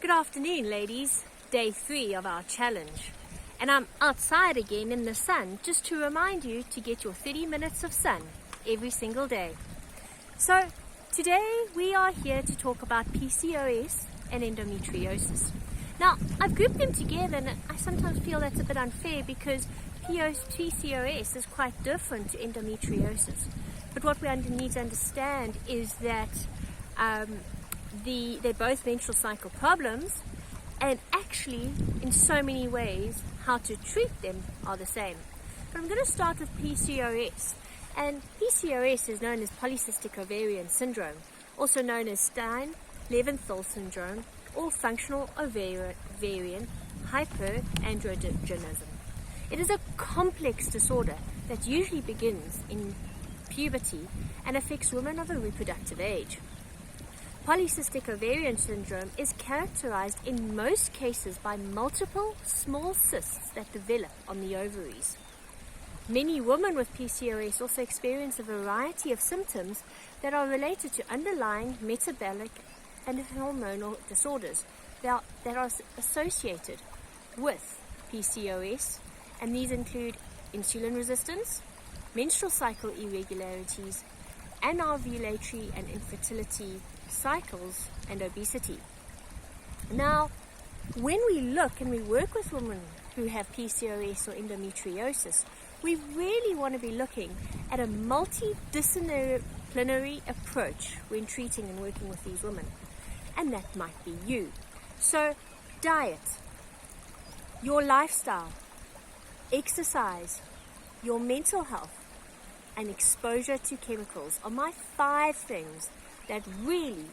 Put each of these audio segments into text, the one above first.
Good afternoon, ladies. Day 3 of our challenge. And I'm outside again in the sun just to remind you to get your 30 minutes of sun every single day. So today we are here to talk about PCOS and endometriosis. Now, I've grouped them together and I sometimes feel that's a bit unfair because PCOS is quite different to endometriosis. But what we need to understand is that they're both menstrual cycle problems, and actually in so many ways how to treat them are the same. But I'm going to start with PCOS, and PCOS is known as polycystic ovarian syndrome, also known as Stein-Leventhal syndrome or functional ovarian hyperandrogenism. It is a complex disorder that usually begins in puberty and affects women of a reproductive age. Polycystic ovarian syndrome is characterized in most cases by multiple small cysts that develop on the ovaries. Many women with PCOS also experience a variety of symptoms that are related to underlying metabolic and hormonal disorders that are associated with PCOS, and these include insulin resistance, menstrual cycle irregularities, anovulatory and infertility cycles, and obesity. Now, when we look and we work with women who have PCOS or endometriosis, we really want to be looking at a multidisciplinary approach when treating and working with these women. And that might be you. So, diet, your lifestyle, exercise, your mental health, and exposure to chemicals are my 5 things that really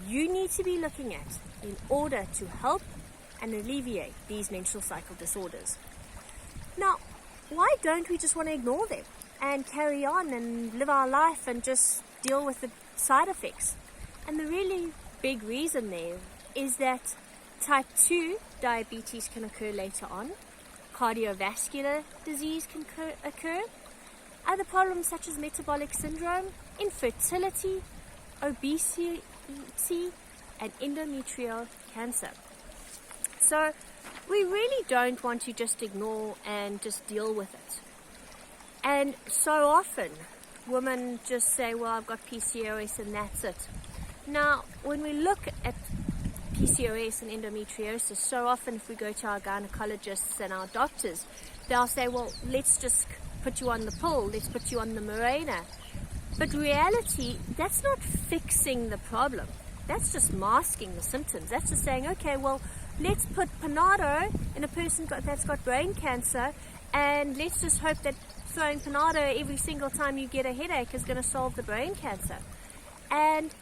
you need to be looking at in order to help and alleviate these menstrual cycle disorders. Now, why don't we just want to ignore them and carry on and live our life and just deal with the side effects? And the really big reason there is that type 2 diabetes can occur later on, cardiovascular disease can occur, other problems such as metabolic syndrome, infertility, obesity, and endometrial cancer. So we really don't want to just ignore and just deal with it. And so often women just say, well, I've got PCOS and that's it. Now, when we look at PCOS and endometriosis, so often if we go to our gynecologists and our doctors, they'll say, well, let's just put you on the pill, let's put you on the Mirena. But reality, that's not fixing the problem. That's just masking the symptoms. That's just saying, okay, well, let's put Panado in a person that's got brain cancer, and let's just hope that throwing Panado every single time you get a headache is going to solve the brain cancer. And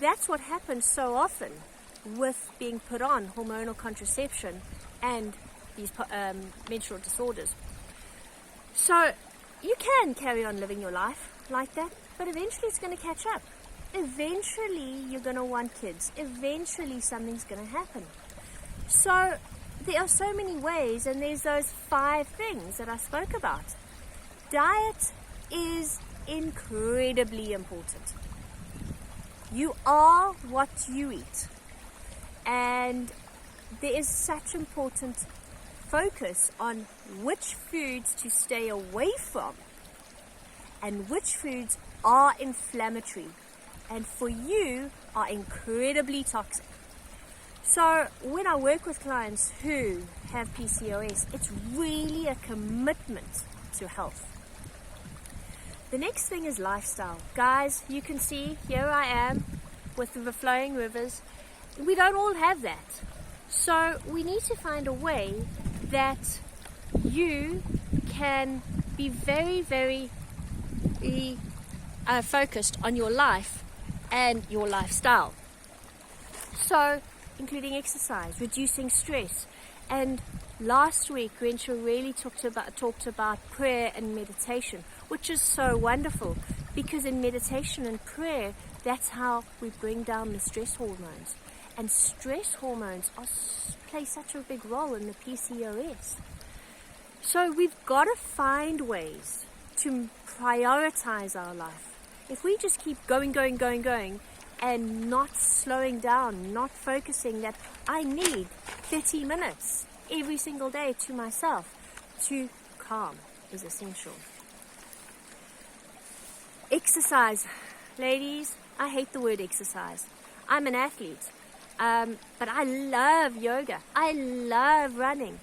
that's what happens so often with being put on hormonal contraception and these menstrual disorders. So you can carry on living your life like that, but eventually it's going to catch up. Eventually you're going to want kids. Eventually something's going to happen. So there are so many ways, and there's those 5 things that I spoke about. Diet is incredibly important. You are what you eat. And there is such important focus on which foods to stay away from and which foods are inflammatory and for you are incredibly toxic. So when I work with clients who have PCOS, it's really a commitment to health. The next thing is lifestyle. Guys, you can see here I am with the flowing rivers. We don't all have that. So we need to find a way that you can be very, very focused on your life and your lifestyle. So including exercise, reducing stress. And last week Rensha really talked about prayer and meditation, which is so wonderful because in meditation and prayer, that's how we bring down the stress hormones. And stress hormones play such a big role in the PCOS. So we've got to find ways to prioritize our life. If we just keep going, and not slowing down, not focusing that I need 30 minutes every single day to myself to calm is essential. Exercise. Ladies, I hate the word exercise. I'm an athlete, but I love yoga. I love running.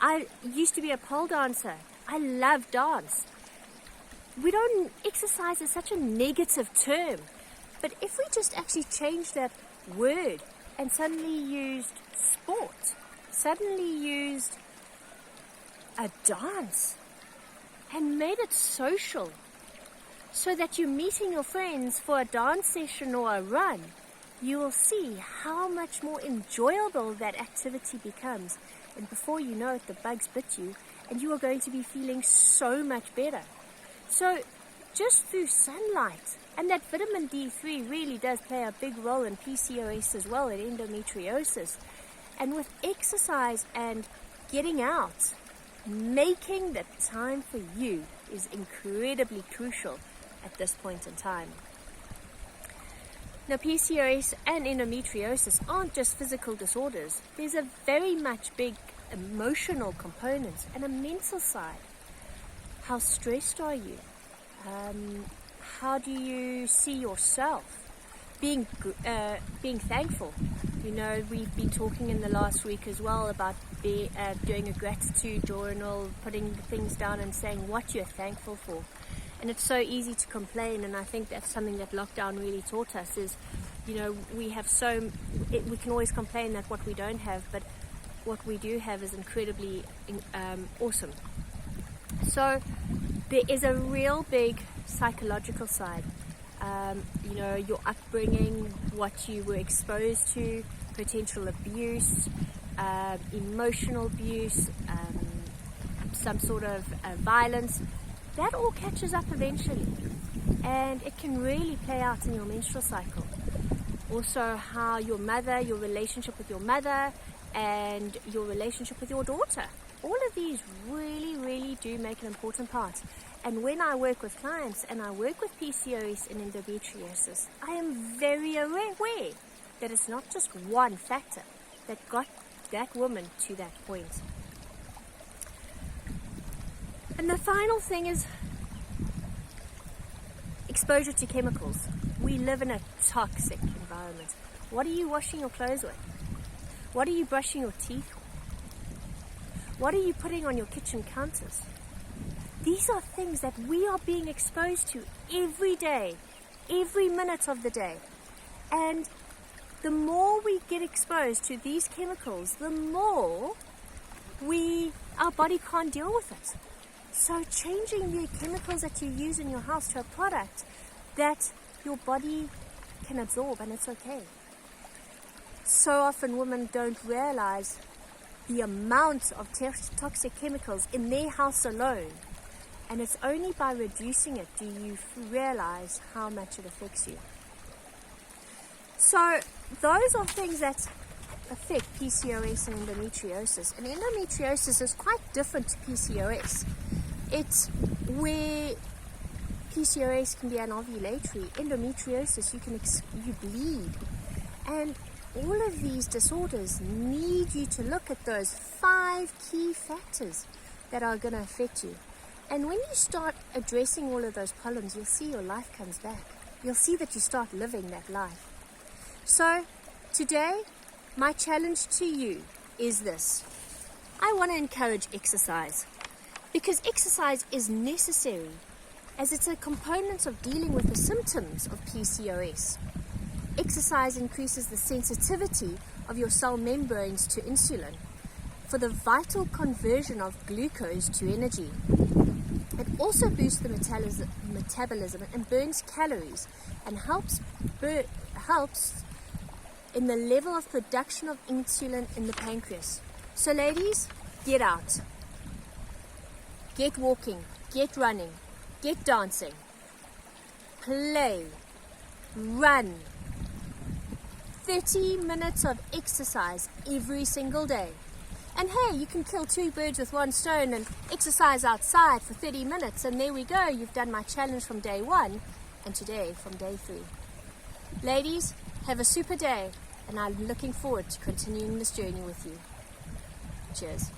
I used to be a pole dancer. I love dance. Exercise is such a negative term, but if we just actually changed that word and suddenly used sport, suddenly used a dance and made it social, so that you're meeting your friends for a dance session or a run, you will see how much more enjoyable that activity becomes. And before you know it, the bugs bit you, and you are going to be feeling so much better. So just through sunlight, and that vitamin D3 really does play a big role in PCOS as well, and endometriosis. And with exercise and getting out, making the time for you is incredibly crucial at this point in time. Now, PCOS and endometriosis aren't just physical disorders. There's a very much big emotional component and a mental side. How stressed are you? How do you see yourself? Being thankful. You know, we've been talking in the last week as well about doing a gratitude journal, putting things down and saying what you're thankful for. And it's so easy to complain, and I think that's something that lockdown really taught us is, you know, we can always complain that what we don't have, but what we do have is incredibly awesome. So there is a real big psychological side. You know, your upbringing, what you were exposed to, potential abuse, emotional abuse, some sort of violence. That all catches up eventually, and it can really play out in your menstrual cycle. Also, how your relationship with your mother and your relationship with your daughter. All of these really, really do make an important part. And when I work with clients and I work with PCOS and endometriosis, I am very aware that it's not just one factor that got that woman to that point. And the final thing is exposure to chemicals. We live in a toxic environment. What are you washing your clothes with? What are you brushing your teeth with? What are you putting on your kitchen counters? These are things that we are being exposed to every day, every minute of the day. And the more we get exposed to these chemicals, the more our body can't deal with it. So changing the chemicals that you use in your house to a product that your body can absorb, and it's okay. So often women don't realize the amount of toxic chemicals in their house alone. And it's only by reducing it do you realize how much it affects you. So those are things that affect PCOS and endometriosis. And endometriosis is quite different to PCOS. It's where PCOS can be anovulatory. Endometriosis, you bleed. And all of these disorders need you to look at those 5 key factors that are going to affect you. And when you start addressing all of those problems, you'll see your life comes back. You'll see that you start living that life. So today, my challenge to you is this. I want to encourage exercise, because exercise is necessary as it's a component of dealing with the symptoms of PCOS. Exercise increases the sensitivity of your cell membranes to insulin for the vital conversion of glucose to energy. It also boosts the metabolism and burns calories and helps in the level of production of insulin in the pancreas. So ladies, get out. Get walking, get running, get dancing, play, run. 30 minutes of exercise every single day. And hey, you can kill 2 birds with 1 stone and exercise outside for 30 minutes, and there we go, you've done my challenge from day 1, and today from day 3. Ladies, have a super day, and I'm looking forward to continuing this journey with you. Cheers.